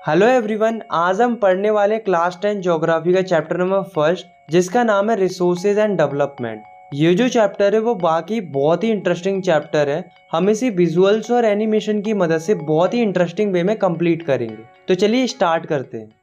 Hello everyone, आज हम पढ़ने वाले क्लास 10 ज्योग्राफी का चैप्टर नंबर फर्स्ट, जिसका नाम है रिसोर्सेज एंड डेवलपमेंट। ये जो चैप्टर है वो बाकी बहुत ही इंटरेस्टिंग चैप्टर है। हम इसी विजुअल्स और एनिमेशन की मदद से बहुत ही इंटरेस्टिंग वे में कंप्लीट करेंगे। तो चलिए स्टार्ट करते हैं।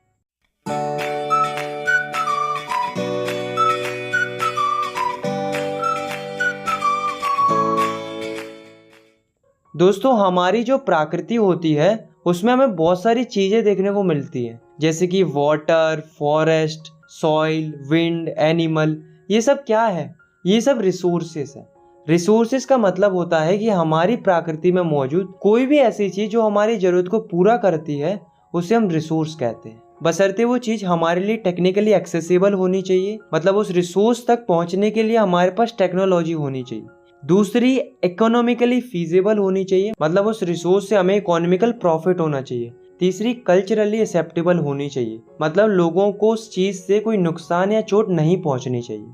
दोस्तों, हमारी जो प्रकृति होती है उसमें हमें बहुत सारी चीजें देखने को मिलती हैं, जैसे कि water, forest, soil, wind, animal. ये सब क्या है? ये सब रिसोर्सेस है। रिसोर्सेस का मतलब होता है कि हमारी प्रकृति में मौजूद कोई भी ऐसी चीज जो हमारी जरूरत को पूरा करती है उसे हम रिसोर्स कहते हैं, बशर्ते वो चीज हमारे लिए टेक्निकली एक्सेसिबल होनी चाहिए। मतलब उस रिसोर्स तक पहुंचने के लिए हमारे पास टेक्नोलॉजी होनी चाहिए। दूसरी, इकोनॉमिकली फीजिबल होनी चाहिए, मतलब उस रिसोर्स से हमें इकोनॉमिकल प्रॉफिट होना चाहिए। तीसरी, कल्चरली एक्सेप्टेबल होनी चाहिए, मतलब लोगों को उस चीज से कोई नुकसान या चोट नहीं पहुंचनी चाहिए।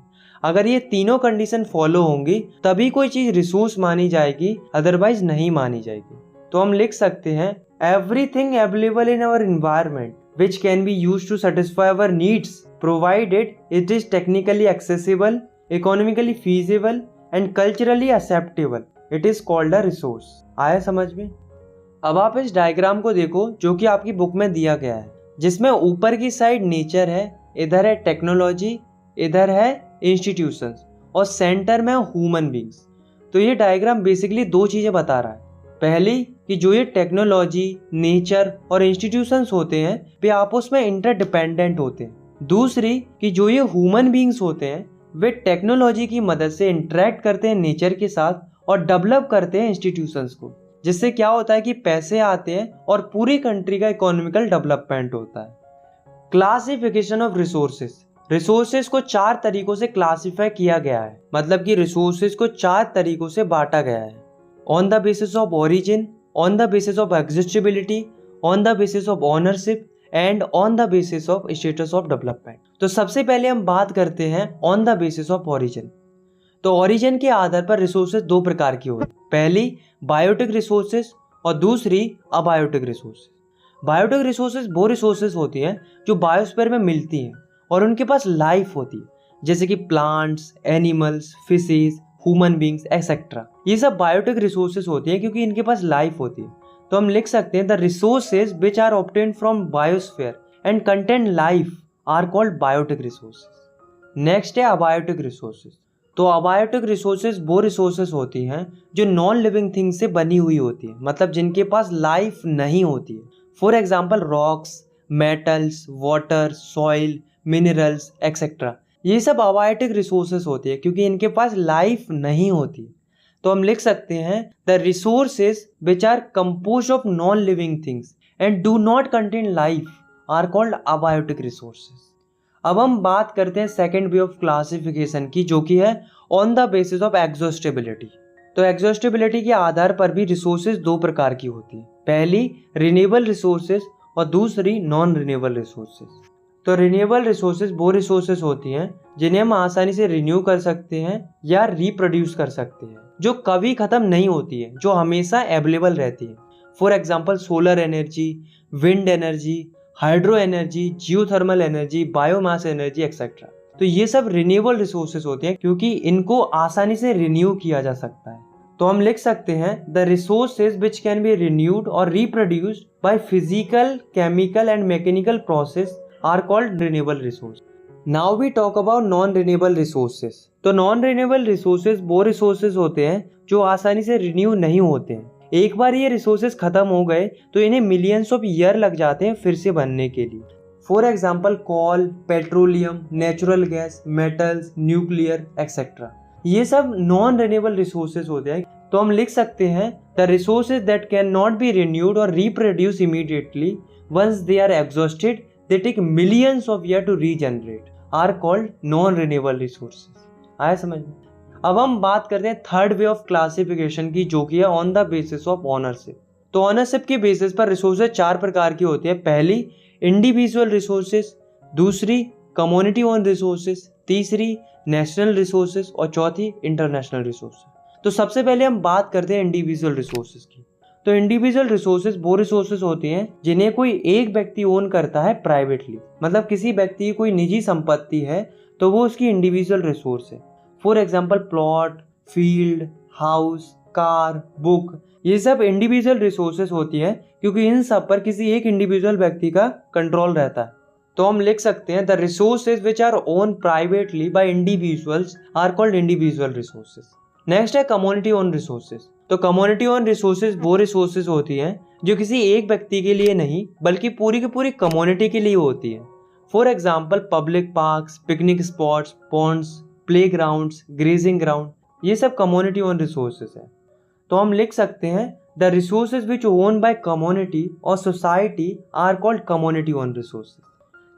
अगर ये तीनों कंडीशन फॉलो होंगी तभी कोई चीज रिसोर्स मानी जाएगी, अदरवाइज नहीं मानी जाएगी। तो हम लिख सकते हैं, everything available in our environment which can be used to satisfy our needs provided it is technically accessible, economically feasible and culturally acceptable, it is called a resource। आया समझ में? अब आप इस डायग्राम को देखो जो कि आपकी बुक में दिया गया है, जिसमें ऊपर की साइड नेचर है, इधर है टेक्नोलॉजी, इधर है इंस्टीट्यूशंस और सेंटर में ह्यूमन बींग्स। तो ये डायग्राम बेसिकली दो चीजें बता रहा है। पहली कि जो ये टेक्नोलॉजी, नेचर और इंस्टीट्यूशंस होते हैं वे आपस में इंटरडिपेंडेंट होते हैं। दूसरी कि जो ये ह्यूमन बींग्स होते हैं वे टेक्नोलॉजी की मदद से इंटरेक्ट करते हैं नेचर के साथ और डेवलप करते हैं इंस्टीट्यूशंस को, जिससे क्या होता है कि पैसे आते हैं और पूरी कंट्री का इकोनॉमिकल डेवलपमेंट होता है। Classification of resources. रिसोर्सेज को 4 तरीकों से क्लासिफाई किया गया है, मतलब कि रिसोर्सेज को 4 तरीकों से बांटा गया है। On the basis of origin, on the basis of existability, on the basis of ownership and on the basis of status of development। तो सबसे पहले हम बात करते हैं on the basis of origin। तो origin के आधार पर रिसोर्सेज 2 प्रकार की होती है। पहली बायोटिक रिसोर्सेज और दूसरी अबायोटिक रिसोर्सेज। बायोटिक रिसोर्सेज वो रिसोर्सेज होती हैं जो बायोस्फीयर में मिलती हैं और उनके पास लाइफ होती है, जैसे कि plants, animals, fishes, human beings etcetera. ये सब बायोटिक रिसोर्सेज होती हैं क्योंकि इनके पास लाइफ होती है। तो हम लिख सकते हैं, the resources which are obtained from biosphere and contain life are called biotic resources. Next है अबायोटिक रिसोर्सेज। तो अबायोटिक रिसोर्सेज वो रिसोर्सेज होती हैं जो नॉन लिविंग थिंग से बनी हुई होती है, मतलब जिनके पास लाइफ नहीं होती है। For example rocks, metals, water, soil, minerals etcetera. ये सब अबायोटिक रिसोर्सेज होती है क्योंकि इनके पास लाइफ नहीं होती। तो हम लिख सकते हैं, the resources which are composed of non living things and do not contain life are called abiotic resources. अब हम बात करते हैं सेकेंड वे ऑफ क्लासिफिकेशन की, जो कि है ऑन द बेसिस ऑफ एग्जॉस्टेबिलिटी। तो एग्जॉस्टेबिलिटी के आधार पर भी रिसोर्सेज 2 प्रकार की होती है। पहली रिन्यूएबल रिसोर्सेज और दूसरी नॉन रिन्यूएबल रिसोर्सेज। तो रिन्यूएबल रिसोर्सेज वो रिसोर्सेज होती हैं जिन्हें हम आसानी से रिन्यू कर सकते हैं या रिप्रोड्यूस कर सकते हैं, जो कभी खत्म नहीं होती है, जो हमेशा अवेलेबल रहती है। For example solar energy, wind energy, hydro energy, geothermal energy, biomass energy etcetera. तो ये सब रिन्यूएबल रिसोर्सेज होते हैं क्योंकि इनको आसानी से रिन्यू किया जा सकता है। तो हम लिख सकते हैं, the resources which can be renewed or reproduced by physical, chemical and mechanical process are called renewable resource। Now we talk about non-renewable resources। तो non-renewable resources वो resources होते हैं जो आसानी से renew नहीं होते हैं। एक बार ये resources खत्म हो गए तो इन्हें millions of year लग जाते हैं फिर से बनने के लिए। For example coal, petroleum, natural gas, metals, nuclear etc। ये सब non-renewable resources होते हैं। तो हम लिख सकते हैं, the resources that cannot be renewed or reproduced immediately once they are exhausted, they take millions of years to regenerate, are called non-renewable resources। आया समझ में? अब हम बात करते हैं थर्ड वे ऑफ क्लासिफिकेशन की, जो कि है on the basis of ownership. तो ओनरशिप के बेसिस पर रिसोर्सेज 4 प्रकार की होती है। पहली इंडिविजुअल रिसोर्सेज, दूसरी कम्युनिटी ओन रिसोर्सेज, तीसरी नेशनल रिसोर्सेज और चौथी इंटरनेशनल रिसोर्सेज। तो सबसे पहले हम बात करते हैं इंडिविजुअल रिसोर्सेज की। तो इंडिविजुअल रिसोर्सेज वो रिसोर्सेज होती हैं जिन्हें कोई एक व्यक्ति ओन करता है प्राइवेटली, मतलब किसी व्यक्ति की कोई निजी संपत्ति है तो वो उसकी इंडिविजुअल रिसोर्स है। For example plot, field, house, car, book, ये सब इंडिविजुअल रिसोर्सेज होती हैं क्योंकि इन सब पर किसी एक इंडिविजुअल व्यक्ति का कंट्रोल रहता है। तो हम लिख सकते हैं the resources which are own privately by individuals are called individual resources. Next है कम्युनिटी ओन रिसोर्सेज। तो कम्युनिटी ओन रिसोर्सेज वो रिसोर्सेज होती हैं जो किसी एक व्यक्ति के लिए नहीं बल्कि पूरी की पूरी कम्युनिटी के लिए होती है। For example public parks, picnic spots, ponds, play grounds, grazing ground, ये सब कम्युनिटी ओन रिसोर्सेज है। तो हम लिख सकते हैं the resources which own by community or society are called community own resources.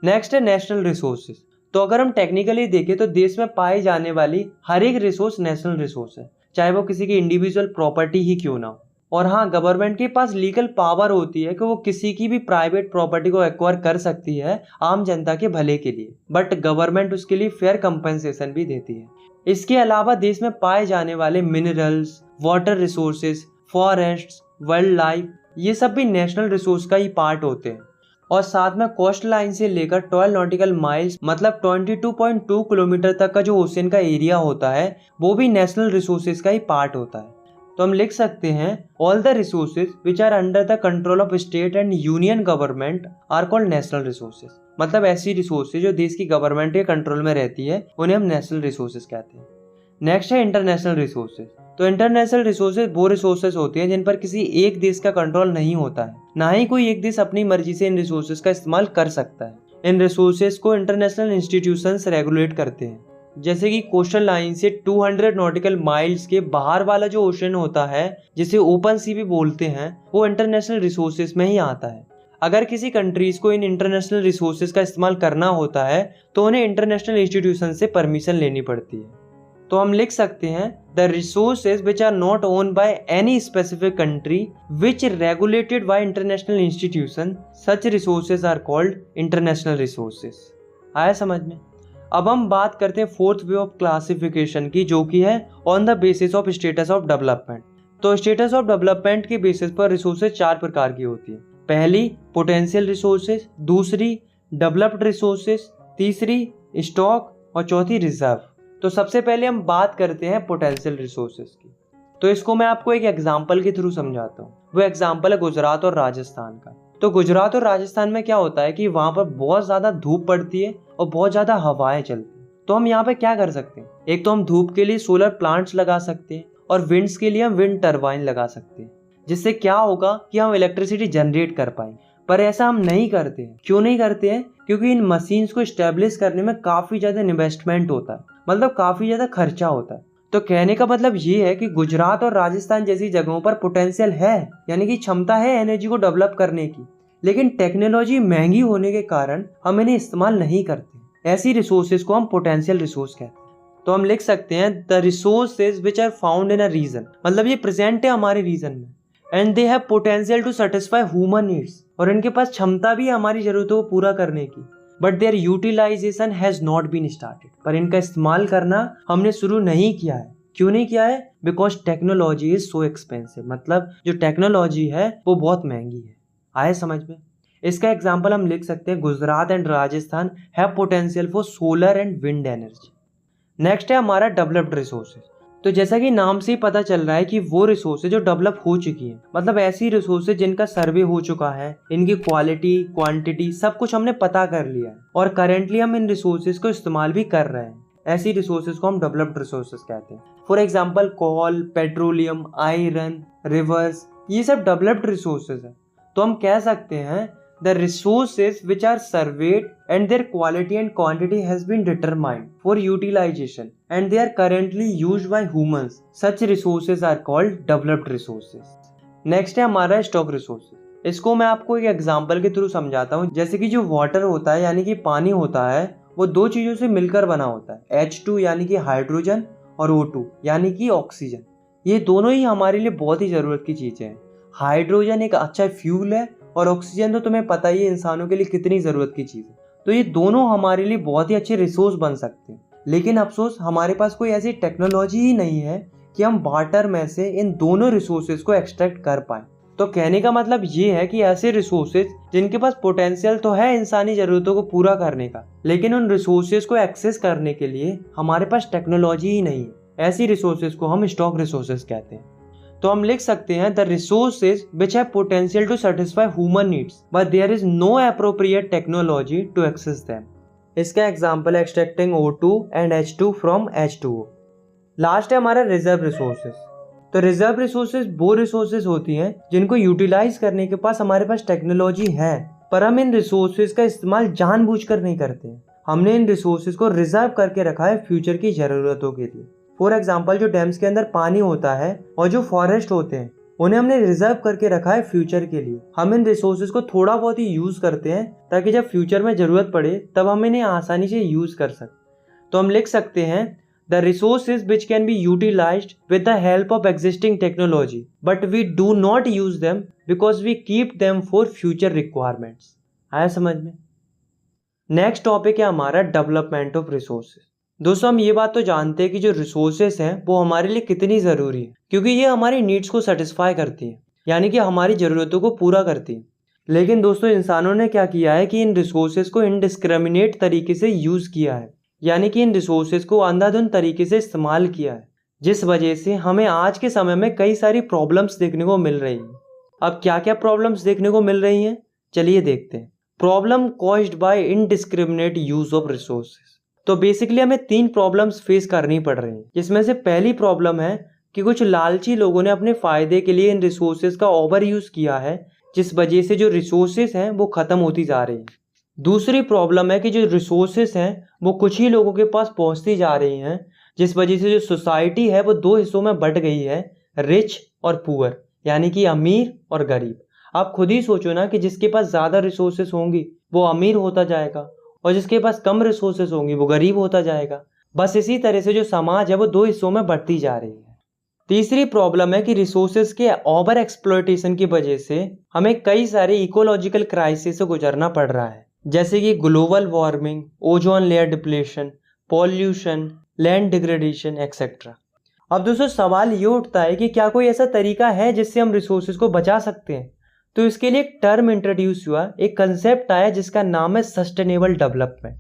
Next है नेशनल रिसोर्सेज। तो अगर हम टेक्निकली देखें तो देश में पाई जाने वाली हर एक रिसोर्स नेशनल रिसोर्स है, चाहे वो किसी की इंडिविजुअल प्रॉपर्टी ही क्यों ना हो। और हाँ, गवर्नमेंट के पास लीगल पावर होती है कि वो किसी की भी प्राइवेट प्रॉपर्टी को एक्वायर कर सकती है आम जनता के भले के लिए, बट गवर्नमेंट उसके लिए फेयर कंपनसेशन भी देती है। इसके अलावा देश में पाए जाने वाले minerals, water resources, forests, wild life, ये सब भी नेशनल रिसोर्स का ही पार्ट होते हैं। और साथ में कोस्ट लाइन से लेकर 12 नॉटिकल माइल्स मतलब 22.2 किलोमीटर तक का जो ओशियन का एरिया होता है वो भी नेशनल रिसोर्सेज का ही पार्ट होता है। तो हम लिख सकते हैं all the resources which are under the control of state and union government are called national resources. मतलब ऐसी रिसोर्सेज जो देश की गवर्नमेंट के कंट्रोल में रहती है उन्हें हम नेशनल रिसोर्सेज कहते हैं। नेक्स्ट है इंटरनेशनल रिसोर्सेज। तो इंटरनेशनल रिसोर्सेज वो रिसोर्सेज होती हैं जिन पर किसी एक देश का कंट्रोल नहीं होता है, ना ही कोई एक देश अपनी मर्जी से इन रिसोर्सेज का इस्तेमाल कर सकता है। इन रिसोर्सेज को इंटरनेशनल इंस्टीट्यूशंस रेगुलेट करते हैं, जैसे कि कोस्टल लाइन से 200 नॉटिकल माइल्स के बाहर वाला जो ओशन होता है जिसे ओपन सी भी बोलते हैं, वो इंटरनेशनल रिसोर्सेज में ही आता है। अगर किसी कंट्रीज को इन इंटरनेशनल रिसोर्सेज का इस्तेमाल करना होता है तो उन्हें इंटरनेशनल इंस्टीट्यूशन से परमिशन लेनी पड़ती है। तो हम लिख सकते हैं the resources which are not own by any specific country which regulated by international institution, such resources are called international resources. आया समझ में? अब हम बात करते हैं फोर्थ वे ऑफ क्लासिफिकेशन की, जो कि है on the basis of status of development. तो स्टेटस ऑफ डेवलपमेंट के बेसिस पर रिसोर्सेज 4 प्रकार की होती है। पहली पोटेंशियल रिसोर्सेज, दूसरी डेवलप्ड रिसोर्सेज, तीसरी स्टॉक और चौथी रिजर्व। तो सबसे पहले हम बात करते हैं पोटेंशियल रिसोर्सेज की। तो इसको मैं आपको एक एग्जांपल के थ्रू समझाता हूँ। वो एग्जांपल है गुजरात और राजस्थान का। तो गुजरात और राजस्थान में क्या होता है कि वहाँ पर बहुत ज़्यादा धूप पड़ती है और बहुत ज़्यादा हवाएं चलती हैं। तो हम यहाँ पे क्या कर सकते हैं, एक तो हम धूप के लिए सोलर प्लांट्स लगा सकते हैं और विंड्स के लिए हम विंड टरबाइन लगा सकते हैं, जिससे क्या होगा कि हम इलेक्ट्रिसिटी जनरेट कर पाएंगे। पर ऐसा हम नहीं करते हैं। क्यों नहीं करते हैं? क्योंकि इन मशीन्स को स्टेब्लिश करने में काफ़ी ज़्यादा इन्वेस्टमेंट होता है, मतलब काफ़ी ज़्यादा खर्चा होता है। तो कहने का मतलब ये है कि गुजरात और राजस्थान जैसी जगहों पर पोटेंशियल है, यानी कि क्षमता है एनर्जी को डेवलप करने की, लेकिन टेक्नोलॉजी महंगी होने के कारण हम इन्हें इस्तेमाल नहीं करते। ऐसी रिसोर्सेज को हम पोटेंशियल रिसोर्स कहते हैं। तो हम लिख सकते हैं the resources which are found in a region, मतलब ये प्रेजेंट है हमारे रीजन में, and they have potential to satisfy human needs, और इनके पास क्षमता भी है हमारी जरूरतों को पूरा करने की, but their utilization has not been started, पर इनका इस्तेमाल करना हमने शुरू नहीं किया है। क्यों नहीं किया है? Because technology is so expensive, मतलब जो टेक्नोलॉजी है वो बहुत महंगी है। आए समझ में? इसका एग्जाम्पल हम लिख सकते हैं Gujarat and Rajasthan have potential for solar and wind energy. Next है हमारा डेवलप्ड रिसोर्सेज। तो जैसा कि नाम से ही पता चल रहा है कि वो रिसोर्सेज जो डेवलप हो चुकी हैं, मतलब ऐसी रिसोर्सेज जिनका सर्वे हो चुका है, इनकी क्वालिटी, क्वांटिटी सब कुछ हमने पता कर लिया है और करेंटली हम इन रिसोर्सेज को इस्तेमाल भी कर रहे हैं। ऐसी रिसोर्सेज को हम डेवलप्ड रिसोर्सेज कहते हैं। For example coal, petroleum, iron, rivers, ये सब डेवलप्ड रिसोर्सेज है। तो हम कह सकते हैं the resources which are surveyed and their quality and quantity has been determined for utilization and they are currently used by humans. Such resources are called developed resources. Next है हमारा stock resources. इसको मैं आपको एक example के through समझाता हूँ। जैसे कि जो वाटर होता है यानी कि पानी होता है, वो दो चीज़ों से मिलकर बना होता है, H2 यानी कि हाइड्रोजन और O2 यानी कि ऑक्सीजन। ये दोनों ही हमारे लिए बहुत ही ज़रूरत की चीज़ें हैं। हाइड्रोजन एक अच्छा फ्यूल है और ऑक्सीजन तो तुम्हें पता ही है इंसानों के लिए कितनी ज़रूरत की चीज़ है। तो ये दोनों हमारे लिए बहुत ही अच्छे रिसोर्स बन सकते हैं, लेकिन अफसोस हमारे पास कोई ऐसी टेक्नोलॉजी ही नहीं है कि हम वाटर में से इन दोनों रिसोर्सेज को एक्सट्रैक्ट कर पाएँ। तो कहने का मतलब ये है कि ऐसे रिसोर्सेज जिनके पास पोटेंशियल तो है इंसानी जरूरतों को पूरा करने का, लेकिन उन रिसोर्सेज को एक्सेस करने के लिए हमारे पास टेक्नोलॉजी ही नहीं है, ऐसी रिसोर्सेज को हम स्टॉक रिसोर्सेज कहते हैं। तो हम लिख सकते हैं the resources which have potential to satisfy human needs but there is no appropriate technology to access them. इसका एग्जांपल है extracting O2 and H2 from H2O। Last है हमारा रिजर्व रिसोर्सेज। तो रिजर्व रिसोर्सेज वो रिसोर्सेज होती हैं जिनको utilise करने के पास हमारे पास टेक्नोलॉजी है, पर हम इन रिसोर्सेज का इस्तेमाल जानबूझकर नहीं करते हैं। हमने इन रिसोर्सेज को रिजर्व करके रखा है फ्यूचर की जरूरतों के लिए। फॉर एग्जाम्पल, जो डैम्स के अंदर पानी होता है और जो फॉरेस्ट होते हैं उन्हें हमने रिजर्व करके रखा है फ्यूचर के लिए। हम इन रिसोर्सेज को थोड़ा बहुत ही यूज करते हैं ताकि जब फ्यूचर में जरूरत पड़े तब हम इन्हें आसानी से यूज कर सकें। तो हम लिख सकते हैं the resources which can be utilized with the help of existing technology but we do not use them because we keep them for future requirements. आया समझ में? नेक्स्ट टॉपिक है हमारा डेवलपमेंट ऑफ रिसोर्सेज। दोस्तों, हम ये बात तो जानते हैं कि जो रिसोर्सेस हैं वो हमारे लिए कितनी ज़रूरी है, क्योंकि ये हमारी नीड्स को सेटिस्फाई करती है, यानी कि हमारी ज़रूरतों को पूरा करती है। लेकिन दोस्तों, इंसानों ने क्या किया है कि इन रिसोर्सेज को इनडिस्क्रिमिनेट तरीके से यूज़ किया है, यानी कि इन रिसोर्सेज को अंधाधुंध तरीके से इस्तेमाल किया है, जिस वजह से हमें आज के समय में कई सारी प्रॉब्लम्स देखने को मिल रही हैं। अब क्या क्या प्रॉब्लम्स देखने को मिल रही हैं, चलिए देखते हैं। Problem caused by indiscriminate use of resources. तो बेसिकली हमें 3 प्रॉब्लम्स फेस करनी पड़ रही हैं, जिसमें से पहली प्रॉब्लम है कि कुछ लालची लोगों ने अपने फायदे के लिए इन रिसोर्सेज का ओवर यूज किया है, जिस वजह से जो रिसोर्सेज हैं वो खत्म होती जा रही हैं। दूसरी प्रॉब्लम है कि जो रिसोर्सेज हैं वो कुछ ही लोगों के पास पहुंचती जा रही हैं, जिस वजह से जो सोसाइटी है वो 2 हिस्सों में बंट गई है, रिच और पुअर, यानी कि अमीर और गरीब। आप खुद ही सोचो ना कि जिसके पास ज़्यादा रिसोर्सेज होंगी वो अमीर होता जाएगा और जिसके पास कम रिसोर्सेज होंगी वो गरीब होता जाएगा। बस इसी तरह से जो समाज है वो 2 हिस्सों में बढ़ती जा रही है। तीसरी प्रॉब्लम है कि रिसोर्सेज के ओवर एक्सप्लॉयटेशन की वजह से हमें कई सारे इकोलॉजिकल क्राइसिस से गुजरना पड़ रहा है, जैसे कि global warming, ozone layer depletion, pollution, land degradation etcetera. अब दोस्तों, सवाल ये उठता है कि क्या कोई ऐसा तरीका है जिससे हम रिसोर्सेज को बचा सकते हैं? तो इसके लिए एक टर्म इंट्रोड्यूस हुआ, एक कंसेप्ट आया जिसका नाम है सस्टेनेबल डेवलपमेंट।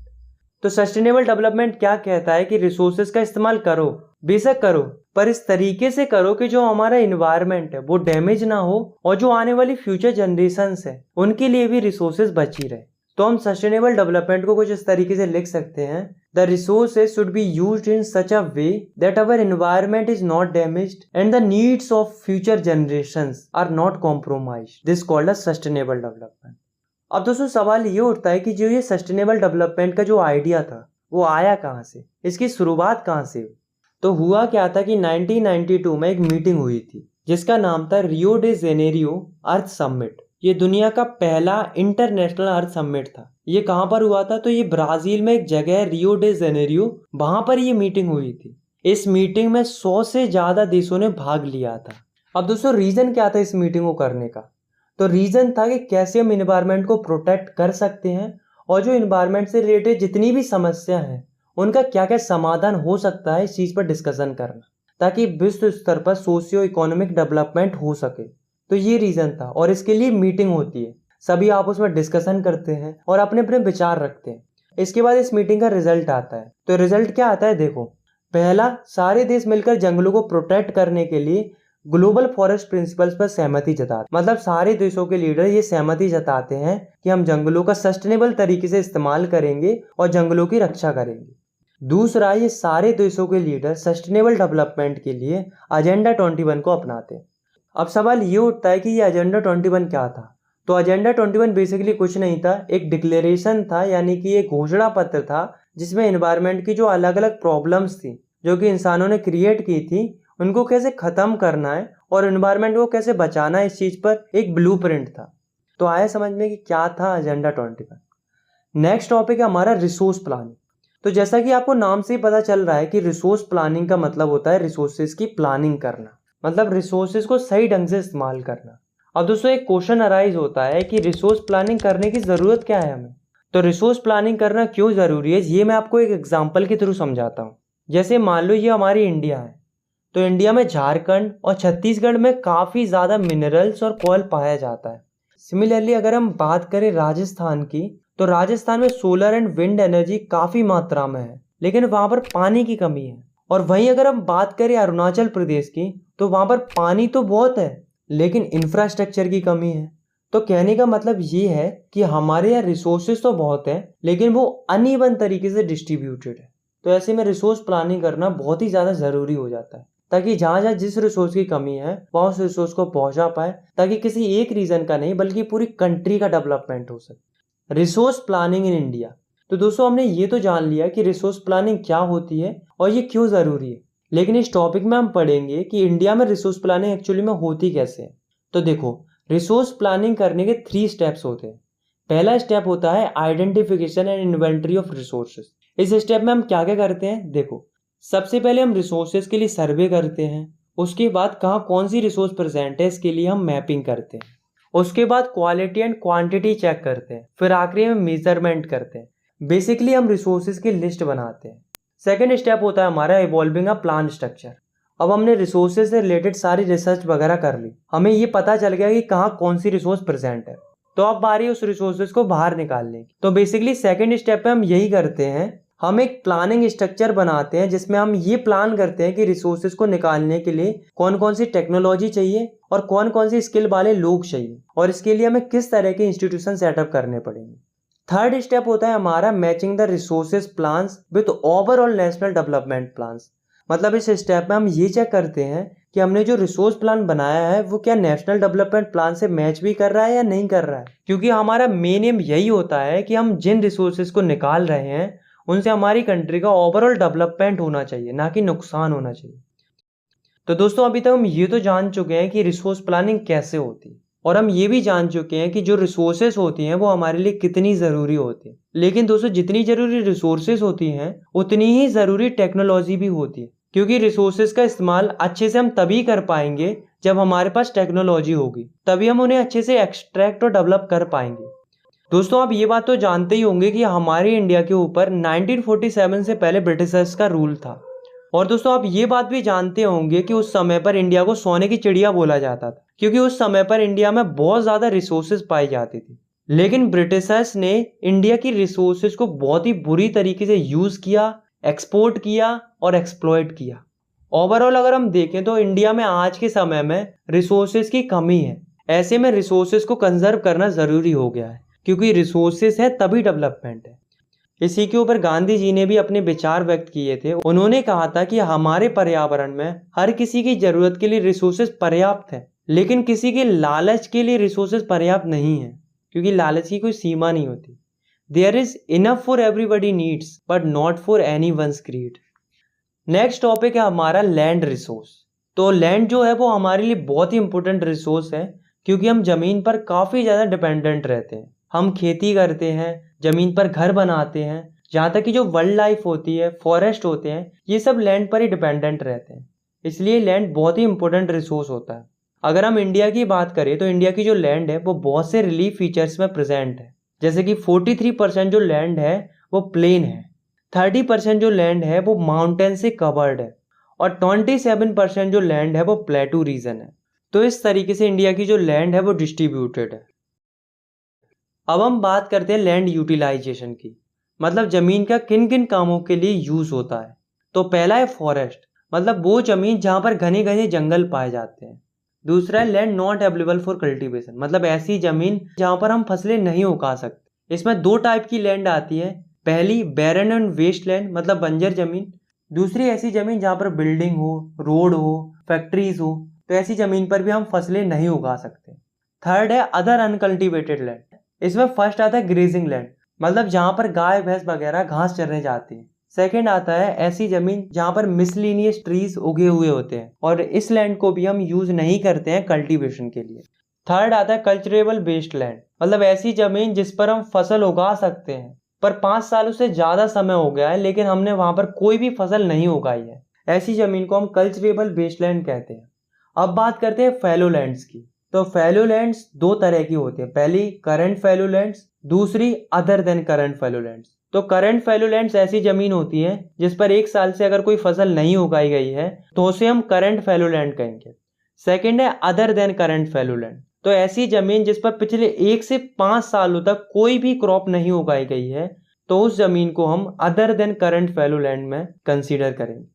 तो सस्टेनेबल डेवलपमेंट क्या कहता है कि रिसोर्सेज का इस्तेमाल करो, बेशक करो, पर इस तरीके से करो कि जो हमारा इन्वायरमेंट है वो डैमेज ना हो और जो आने वाली फ्यूचर जनरेशंस है उनके लिए भी रिसोर्सेज बची रहे। तो हम सस्टेनेबल डेवलपमेंट को कुछ इस तरीके से लिख सकते हैं, the resources should be used in such a way that our environment is not damaged and the needs of future generations are not compromised. This called a sustainable development. अब दोस्तों, सवाल ये उठता है कि जो ये सस्टेनेबल डेवलपमेंट का जो आइडिया था वो आया कहाँ से, इसकी शुरुआत कहाँ से हुई? तो हुआ क्या था कि 1992 में एक मीटिंग हुई थी जिसका नाम था रियो डे जेनेरियो अर्थ समिट। ये दुनिया का पहला इंटरनेशनल अर्थ समिट था। ये कहाँ पर हुआ था? तो ये ब्राजील में एक जगह है रियो डे जेनेरियो, वहां पर ये मीटिंग हुई थी। इस मीटिंग में 100 से ज्यादा देशों ने भाग लिया था। अब दोस्तों, रीजन क्या था इस मीटिंग को करने का? तो रीजन था कि कैसे हम इन्वायरमेंट को प्रोटेक्ट कर सकते हैं और जो इन्वायरमेंट से रिलेटेड जितनी भी समस्या है उनका क्या क्या समाधान हो सकता है, इस चीज पर डिस्कशन करना, ताकि विश्व स्तर पर सोशियो इकोनॉमिक डेवलपमेंट हो सके। तो ये रीजन था और इसके लिए मीटिंग होती है, सभी आपस में डिस्कशन करते हैं और अपने अपने विचार रखते हैं। इसके बाद इस मीटिंग का रिजल्ट आता है। तो रिजल्ट क्या आता है? देखो, पहला, सारे देश मिलकर जंगलों को प्रोटेक्ट करने के लिए ग्लोबल फॉरेस्ट प्रिंसिपल्स पर सहमति जताते, मतलब सारे देशों के लीडर ये सहमति जताते हैं कि हम जंगलों का सस्टेनेबल तरीके से इस्तेमाल करेंगे और जंगलों की रक्षा करेंगे। दूसरा, ये सारे देशों के लीडर सस्टेनेबल डेवलपमेंट के लिए एजेंडा 21 को अपनाते हैं। अब सवाल ये उठता है कि ये एजेंडा 21 क्या था? तो एजेंडा 21 बेसिकली कुछ नहीं था, एक डिक्लेरेशन था, यानी कि एक घोषणा पत्र था जिसमें एनवायरनमेंट की जो अलग अलग प्रॉब्लम्स थी जो कि इंसानों ने क्रिएट की थी उनको कैसे खत्म करना है और एनवायरनमेंट को कैसे बचाना है, इस चीज पर एक ब्लूप्रिंट था। तो आया समझ में कि क्या था एजेंडा 21। नेक्स्ट टॉपिक है हमारा रिसोर्स प्लानिंग। तो जैसा कि आपको नाम से ही पता चल रहा है कि रिसोर्स प्लानिंग का मतलब होता है रिसोर्सेज की प्लानिंग करना, मतलब रिसोर्सेज को सही ढंग से इस्तेमाल करना। अब दोस्तों, एक क्वेश्चन अराइज होता है कि रिसोर्स प्लानिंग करने की ज़रूरत क्या है हमें? तो रिसोर्स प्लानिंग करना क्यों ज़रूरी है, ये मैं आपको एक एग्जांपल के थ्रू समझाता हूँ। जैसे मान लो ये हमारी इंडिया है, तो इंडिया में झारखंड और छत्तीसगढ़ में काफ़ी ज़्यादा मिनरल्स और कोयल पाया जाता है। सिमिलरली अगर हम बात करें राजस्थान की, तो राजस्थान में सोलर एंड विंड एनर्जी काफ़ी मात्रा में है, लेकिन वहाँ पर पानी की कमी है। और वहीं अगर हम बात करें अरुणाचल प्रदेश की, तो वहाँ पर पानी तो बहुत है लेकिन इंफ्रास्ट्रक्चर की कमी है। तो कहने का मतलब ये है कि हमारे यहाँ रिसोर्सेज तो बहुत है लेकिन वो अनइवन तरीके से डिस्ट्रीब्यूटेड है। तो ऐसे में रिसोर्स प्लानिंग करना बहुत ही ज़्यादा ज़रूरी हो जाता है, ताकि जहाँ जहाँ जिस रिसोर्स की कमी है वहाँ उस रिसोर्स को पहुँचा पाए, ताकि किसी एक रीजन का नहीं बल्कि पूरी कंट्री का डेवलपमेंट हो सके। Resource planning in India. तो दोस्तों हमने ये तो जान लिया कि रिसोर्स प्लानिंग क्या होती है और ये क्यों ज़रूरी है, लेकिन इस टॉपिक में हम पढ़ेंगे कि इंडिया में रिसोर्स प्लानिंग एक्चुअली में होती कैसे है। तो देखो, रिसोर्स प्लानिंग करने के 3 स्टेप्स होते हैं। पहला स्टेप होता है identification and inventory of resources. इस स्टेप में हम क्या क्या करते हैं, देखो, सबसे पहले हम रिसोर्सेज के लिए सर्वे करते हैं। उसके बाद कहाँ कौन सी रिसोर्स प्रेजेंट है इसके लिए हम मैपिंग करते हैं। उसके बाद क्वालिटी एंड क्वांटिटी चेक करते हैं। फिर आखिरी में मेजरमेंट करते हैं। बेसिकली हम रिसोर्सेज की लिस्ट बनाते हैं। सेकेंड स्टेप होता है हमारा इवॉल्विंग अ प्लान स्ट्रक्चर। अब हमने रिसोर्सेज से रिलेटेड सारी रिसर्च वगैरह कर ली, हमें ये पता चल गया कि कहाँ कौन सी रिसोर्स प्रेजेंट है। तो अब बारी उस रिसोर्सेज को बाहर निकालने की। तो बेसिकली सेकेंड स्टेप पे हम यही करते हैं, हम एक प्लानिंग स्ट्रक्चर बनाते हैं जिसमें हम ये प्लान करते हैं कि रिसोर्सेज को निकालने के लिए कौन कौन सी टेक्नोलॉजी चाहिए और कौन कौन सी स्किल वाले लोग चाहिए, और इसके लिए हमें किस तरह के इंस्टीट्यूशन सेटअप करने पड़ेंगे। थर्ड स्टेप होता है हमारा matching the resources plans with overall national development plans. मतलब इस स्टेप में हम ये चेक करते हैं कि हमने जो रिसोर्स प्लान बनाया है वो क्या नेशनल डेवलपमेंट प्लान से मैच भी कर रहा है या नहीं कर रहा है, क्योंकि हमारा मेन एम यही होता है कि हम जिन रिसोर्सेज को निकाल रहे हैं उनसे हमारी कंट्री का ओवरऑल डेवलपमेंट होना चाहिए, ना कि नुकसान होना चाहिए। तो दोस्तों अभी तक हम ये तो जान चुके हैं कि रिसोर्स प्लानिंग कैसे होती है, और हम ये भी जान चुके हैं कि जो रिसोर्सेज होती हैं वो हमारे लिए कितनी ज़रूरी होती है। लेकिन दोस्तों जितनी ज़रूरी रिसोर्सेज होती हैं उतनी ही ज़रूरी टेक्नोलॉजी भी होती है, क्योंकि रिसोर्सेज का इस्तेमाल अच्छे से हम तभी कर पाएंगे जब हमारे पास टेक्नोलॉजी होगी, तभी हम उन्हें अच्छे से एक्सट्रैक्ट और डेवलप कर पाएंगे। दोस्तों आप ये बात तो जानते ही होंगे कि हमारे इंडिया के ऊपर 1947 से पहले ब्रिटिशर्स का रूल था। और दोस्तों आप ये बात भी जानते होंगे कि उस समय पर इंडिया को सोने की चिड़िया बोला जाता था, क्योंकि उस समय पर इंडिया में बहुत ज़्यादा रिसोर्सेज पाई जाती थी। लेकिन ब्रिटिशर्स ने इंडिया की रिसोर्सेज को बहुत ही बुरी तरीके से यूज़ किया, एक्सपोर्ट किया और एक्सप्लॉइट किया। ओवरऑल अगर हम देखें तो इंडिया में आज के समय में रिसोर्सेज की कमी है। ऐसे में रिसोर्सेज को कंजर्व करना ज़रूरी हो गया है, क्योंकि रिसोर्सेज है तभी डेवलपमेंट है। इसी के ऊपर गांधी जी ने भी अपने विचार व्यक्त किए थे। उन्होंने कहा था कि हमारे पर्यावरण में हर किसी की जरूरत के लिए रिसोर्सेज पर्याप्त है, लेकिन किसी के लालच के लिए रिसोर्सेज पर्याप्त नहीं है, क्योंकि लालच की कोई सीमा नहीं होती। There is enough for everybody needs but not for any one's greed. Next topic है हमारा लैंड रिसोर्स। तो लैंड जो है वो हमारे लिए बहुत ही इंपॉर्टेंट रिसोर्स है, क्योंकि हम जमीन पर काफ़ी ज़्यादा डिपेंडेंट रहते हैं। हम खेती करते हैं, जमीन पर घर बनाते हैं, जहाँ तक कि जो वाइल्ड लाइफ होती है, फॉरेस्ट होते हैं, ये सब लैंड पर ही डिपेंडेंट रहते हैं। इसलिए लैंड बहुत ही इंपॉर्टेंट रिसोर्स होता है। अगर हम इंडिया की बात करें तो इंडिया की जो लैंड है वो बहुत से रिलीफ फीचर्स में प्रेजेंट है। जैसे कि 43% जो लैंड है वो प्लेन है, 30% जो लैंड है वो माउंटेन से कवर्ड है, और 27% जो लैंड है वो प्लेटू रीजन है। तो इस तरीके से इंडिया की जो लैंड है वो डिस्ट्रीब्यूटेड है। अब हम बात करते हैं लैंड यूटिलाइजेशन की, मतलब ज़मीन का किन किन कामों के लिए यूज़ होता है। तो पहला है फॉरेस्ट, मतलब वो ज़मीन जहाँ पर घने घने जंगल पाए जाते हैं। दूसरा है land not available for cultivation, मतलब ऐसी ज़मीन जहाँ पर हम फसलें नहीं उगा सकते। इसमें 2 टाइप की लैंड आती है। पहली बैरन एंड वेस्ट लैंड, मतलब बंजर ज़मीन। दूसरी ऐसी ज़मीन जहाँ पर बिल्डिंग हो, रोड हो, फैक्ट्रीज हो, तो ऐसी ज़मीन पर भी हम फसलें नहीं उगा सकते। थर्ड है अदर अनकल्टिवेटेड लैंड। इसमें फर्स्ट आता है ग्रेजिंग लैंड, मतलब जहाँ पर गाय भैंस वगैरह घास चरने जाती है। सेकेंड आता है ऐसी जमीन जहाँ पर मिसलिनियस ट्रीज उगे हुए होते हैं, और इस लैंड को भी हम यूज नहीं करते हैं कल्टीवेशन के लिए। थर्ड आता है कल्चरेबल बेस्ड लैंड, मतलब ऐसी जमीन जिस पर हम फसल उगा सकते हैं, पर 5 सालों से ज्यादा समय हो गया है लेकिन हमने वहां पर कोई भी फसल नहीं उगाई है। ऐसी जमीन को हम कल्चरेबल बेस्ड लैंड कहते हैं। अब बात करते हैं फैलो लैंड्स की। तो फैलो लैंड्स 2 तरह की होती है। पहली करंट फैलो लैंड्स, दूसरी other than current fallow lands. तो करंट फैलो लैंड्स ऐसी जमीन होती है जिस पर एक साल से अगर कोई फसल नहीं उगाई गई है तो उसे हम करंट फैलो लैंड कहेंगे। सेकंड है other than current fallow land. तो ऐसी जमीन जिस पर पिछले 1 से 5 सालों तक कोई भी क्रॉप नहीं उगाई गई है तो उस जमीन को हम other than current fallow land में कंसीडर करेंगे।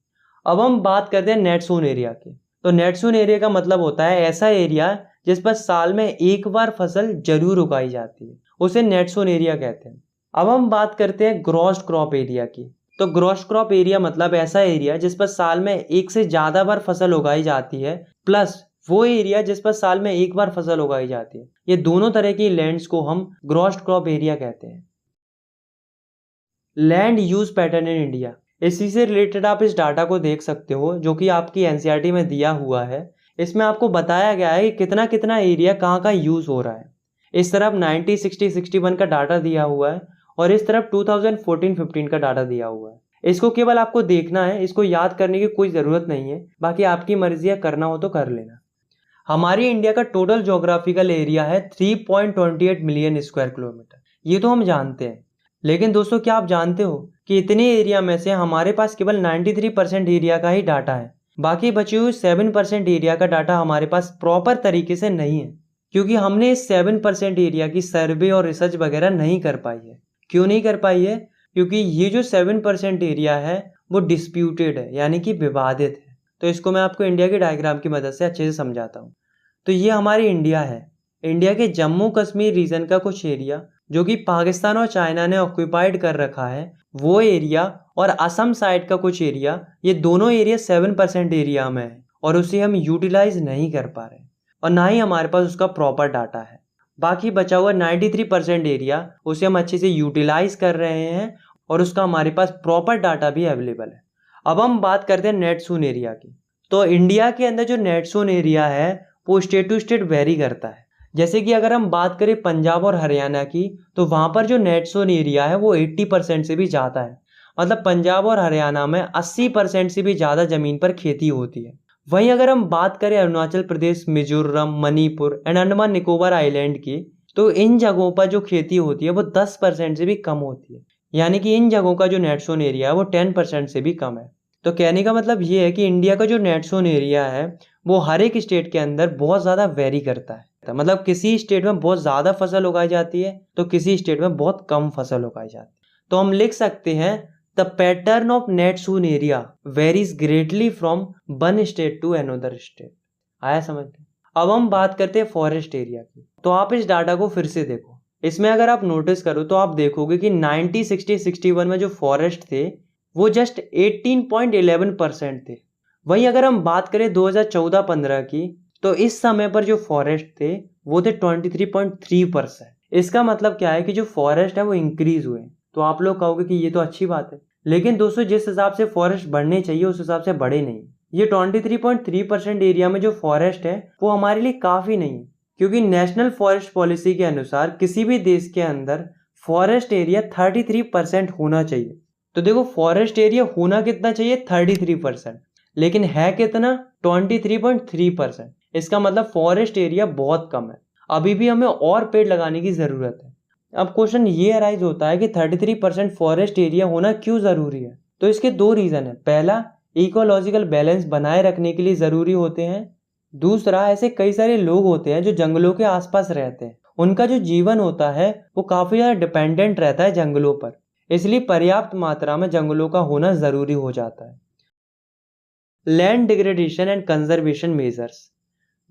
अब हम बात करते हैं नेट सोन एरिया की। तो नेट सोन एरिया का मतलब होता है ऐसा एरिया जिस पर साल में एक बार फसल जरूर उगाई जाती है, उसे नेट सोन एरिया कहते हैं। अब हम बात करते हैं ग्रॉस क्रॉप एरिया की। तो ग्रॉस क्रॉप एरिया मतलब ऐसा एरिया जिस पर साल में एक से ज्यादा बार फसल उगाई जाती है, प्लस वो एरिया जिस पर साल में एक बार फसल उगाई जाती है। ये दोनों तरह की लैंड्स को हम ग्रॉस क्रॉप एरिया कहते हैं। Land use pattern in India, इसी से रिलेटेड आप इस डाटा को देख सकते हो जो कि आपकी एनसीईआरटी में दिया हुआ है। इसमें आपको बताया गया है कि कितना कितना एरिया कहाँ का यूज हो रहा है। इस तरफ 90, 60, 61 का डाटा दिया हुआ है और इस तरफ 2014-15 का डाटा दिया हुआ है। इसको केवल आपको देखना है, इसको याद करने की कोई ज़रूरत नहीं है, बाकी आपकी मर्जी है, करना हो तो कर लेना। हमारी इंडिया का टोटल ज्योग्राफिकल एरिया है 3.28 मिलियन स्क्वायर किलोमीटर, ये तो हम जानते हैं। लेकिन दोस्तों क्या आप जानते हो कि इतने एरिया में से हमारे पास केवल 93% एरिया का ही डाटा है, बाकी बचे हुए 7% एरिया का डाटा हमारे पास प्रॉपर तरीके से नहीं है, क्योंकि हमने इस 7% एरिया की सर्वे और रिसर्च वगैरह नहीं कर पाई है। क्यों नहीं कर पाई है? क्योंकि ये जो 7% एरिया है वो डिस्प्यूटेड है, यानी कि विवादित है। तो इसको मैं आपको इंडिया के डायग्राम की मदद से अच्छे से समझाता हूँ। तो ये हमारी इंडिया है। इंडिया के जम्मू कश्मीर रीजन का कुछ एरिया जो कि पाकिस्तान और चाइना ने ऑक्यूपाइड कर रखा है, वो एरिया, और असम साइड का कुछ एरिया, ये दोनों एरिया 7% एरिया में है और उसे हम यूटिलाइज नहीं कर पा रहे और ना ही हमारे पास उसका प्रॉपर डाटा है। बाकी बचा हुआ 93% एरिया उसे हम अच्छे से यूटिलाइज कर रहे हैं और उसका हमारे पास प्रॉपर डाटा भी अवेलेबल है। अब हम बात करते हैं नेट सोन एरिया की। तो इंडिया के अंदर जो नेट सोन एरिया है वो स्टेट टू स्टेट वेरी करता है। जैसे कि अगर हम बात करें पंजाब और हरियाणा की, तो वहाँ पर जो नेट सोन एरिया है वो 80% से भी ज़्यादा है। मतलब पंजाब और हरियाणा में 80% से भी ज़्यादा ज़मीन पर खेती होती है। वहीं अगर हम बात करें अरुणाचल प्रदेश, मिजोरम, मणिपुर एंड अंडमान निकोबार आइलैंड की, तो इन जगहों पर जो खेती होती है वो 10% से भी कम होती है। यानी कि इन जगहों का जो नेट सोन एरिया है वो 10% से भी कम है। तो कहने का मतलब ये है कि इंडिया का जो नेट सोन एरिया है वो हर एक स्टेट के अंदर बहुत ज़्यादा वेरी करता है। मतलब किसी स्टेट में बहुत ज़्यादा फसल उगाई जाती है तो किसी स्टेट में बहुत कम फसल उगाई जाती है। तो हम लिख सकते हैं the pattern of net sown area varies greatly from one state to another state. आया समझ में? अब हम बात करते हैं फॉरेस्ट एरिया की। तो आप इस डाटा को फिर से देखो। इसमें अगर आप नोटिस करो तो आप देखोगे कि 90, 60, 61 में जो फॉरेस्ट थे वो जस्ट 18.11% थे। वहीं अगर हम बात करें 2014-15 की, तो इस समय पर जो फॉरेस्ट थे वो थे 23.3%। इसका मतलब क्या है कि जो फॉरेस्ट है वो इंक्रीज हुए। तो आप लोग कहोगे कि ये तो अच्छी बात है, लेकिन दोस्तों जिस हिसाब से फॉरेस्ट बढ़ने चाहिए उस हिसाब से बढ़े नहीं। ये 23.3% एरिया में जो फॉरेस्ट है वो हमारे लिए काफ़ी नहीं है, क्योंकि नेशनल फॉरेस्ट पॉलिसी के अनुसार किसी भी देश के अंदर फॉरेस्ट एरिया 33% होना चाहिए। तो देखो फॉरेस्ट एरिया होना कितना चाहिए? 33%, लेकिन है कितना? 23.3%। इसका मतलब फॉरेस्ट एरिया बहुत कम है। अभी भी हमें और पेड़ लगाने की ज़रूरत है। अब क्वेश्चन ये अराइज होता है कि 33% फॉरेस्ट एरिया होना क्यों ज़रूरी है? तो इसके दो रीज़न है। पहला, इकोलॉजिकल बैलेंस बनाए रखने के लिए ज़रूरी होते हैं। दूसरा, ऐसे कई सारे लोग होते हैं जो जंगलों के आसपास रहते हैं, उनका जो जीवन होता है वो काफ़ी ज़्यादा डिपेंडेंट रहता है जंगलों पर, इसलिए पर्याप्त मात्रा में जंगलों का होना ज़रूरी हो जाता है। Land degradation and conservation measures.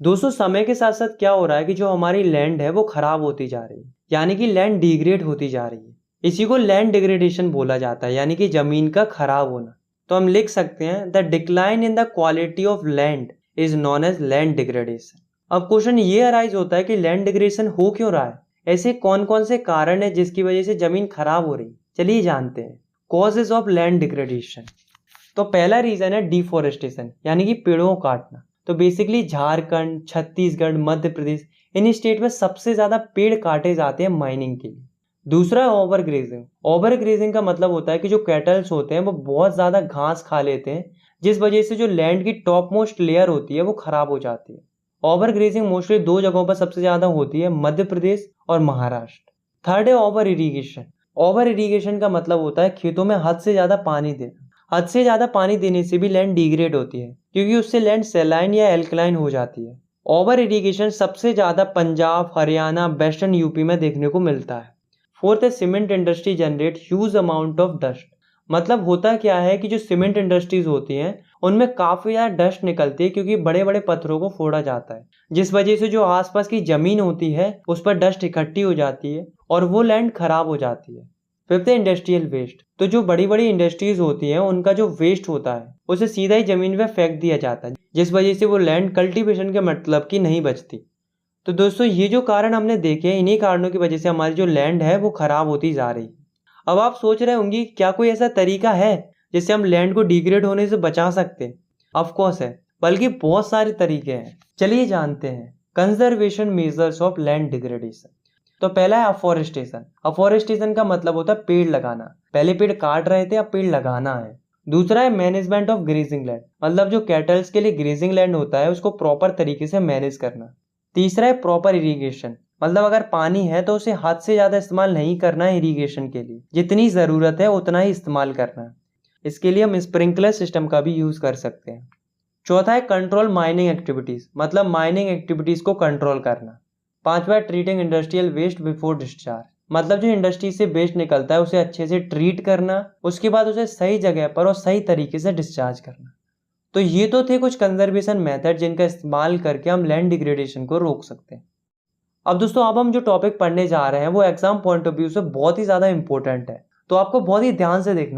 दोस्तों समय के साथ साथ क्या हो रहा है कि जो हमारी लैंड है वो खराब होती जा रही है, यानी कि लैंड डिग्रेड होती जा रही है। इसी को लैंड डिग्रेडेशन बोला जाता है, यानी कि जमीन का खराब होना। तो हम लिख सकते हैं the decline in the quality of land is known as land degradation. अब क्वेश्चन ये अराइज होता है कि लैंड डिग्रेडेशन हो क्यों रहा है? ऐसे कौन कौन से कारण है जिसकी वजह से जमीन खराब हो रही? चलिए जानते हैं कॉजेज ऑफ लैंड डिग्रेडेशन। तो पहला रीजन है डिफॉरेस्टेशन, यानी कि पेड़ों को काटना। तो बेसिकली झारखंड, छत्तीसगढ़, मध्य प्रदेश, इन स्टेट में सबसे ज्यादा पेड़ काटे जाते हैं माइनिंग के लिए। दूसरा है ओवर ग्रेजिंग। ओवर ग्रेजिंग का मतलब होता है कि जो कैटल्स होते हैं वो बहुत ज्यादा घास खा लेते हैं, जिस वजह से जो लैंड की टॉप मोस्ट लेयर होती है वो खराब हो जाती है। ओवर ग्रेजिंग मोस्टली दो जगहों पर सबसे ज्यादा होती है, मध्य प्रदेश और महाराष्ट्र। थर्ड है ओवर इरिगेशन। ओवर इरिगेशन का मतलब होता है खेतों में हद से ज़्यादा पानी देना। हद से ज़्यादा पानी देने से भी लैंड डिग्रेड होती है, क्योंकि उससे लैंड सेलाइन या एल्कलाइन हो जाती है। ओवर इरिगेशन सबसे ज़्यादा पंजाब, हरियाणा, वेस्टर्न यूपी में देखने को मिलता है। फोर्थ है cement industry generate huge amount of dust. मतलब होता क्या है कि जो सीमेंट इंडस्ट्रीज होती हैं उनमें काफ़ी ज़्यादा डस्ट निकलती है, क्योंकि बड़े बड़े पत्थरों को फोड़ा जाता है, जिस वजह से जो आसपास की ज़मीन होती है उस पर डस्ट इकट्ठी हो जाती है और वो लैंड खराब हो जाती है। फिफ्थ है इंडस्ट्रियल वेस्ट। तो जो बड़ी बड़ी इंडस्ट्रीज होती हैं उनका जो वेस्ट होता है उसे सीधा ही ज़मीन पे फेंक दिया जाता है, जिस वजह से वो लैंड कल्टीवेशन के मतलब की नहीं बचती। तो दोस्तों ये जो कारण हमने देखे, इन्हीं कारणों की वजह से हमारी जो लैंड है वो खराब होती जा रही है। अब आप सोच रहे होंगे क्या कोई ऐसा तरीका है जिससे हम लैंड को डिग्रेड होने से बचा सकते हैं? ऑफ कोर्स है, बल्कि बहुत सारे तरीके हैं। चलिए जानते हैं conservation measures of land degradation. तो पहला है अफॉरेस्टेशन। अफॉरेस्टेशन का मतलब होता है पेड़ लगाना। पहले पेड़ काट रहे थे, अब पेड़ लगाना है। दूसरा है मैनेजमेंट ऑफ ग्रेजिंग लैंड। मतलब जो कैटल्स के लिए ग्रेजिंग लैंड होता है उसको प्रॉपर तरीके से मैनेज करना। तीसरा है प्रॉपर इरिगेशन। मतलब अगर पानी है तो उसे हद से ज़्यादा इस्तेमाल नहीं करना है इरिगेशन के लिए, जितनी ज़रूरत है उतना ही इस्तेमाल करना है। इसके लिए हम स्प्रिंकलर सिस्टम का भी यूज़ कर सकते हैं। चौथा है कंट्रोल माइनिंग एक्टिविटीज़। मतलब माइनिंग एक्टिविटीज़ को कंट्रोल करना। पांचवा है treating industrial waste before discharge. मतलब जो इंडस्ट्री से वेस्ट निकलता है उसे अच्छे से ट्रीट करना, उसके बाद उसे सही जगह पर और सही तरीके से डिस्चार्ज करना। तो ये तो थे कुछ कंजर्वेशन मेथड जिनका इस्तेमाल करके हम लैंड डिग्रेडेशन को रोक सकते हैं। अब दोस्तों अब हम जो टॉपिक पढ़ने जा रहे हैं वो एग्जाम पॉइंट ऑफ व्यू से बहुत ही ज़्यादा इंपॉर्टेंट है, तो आपको बहुत ही ध्यान से देखना है।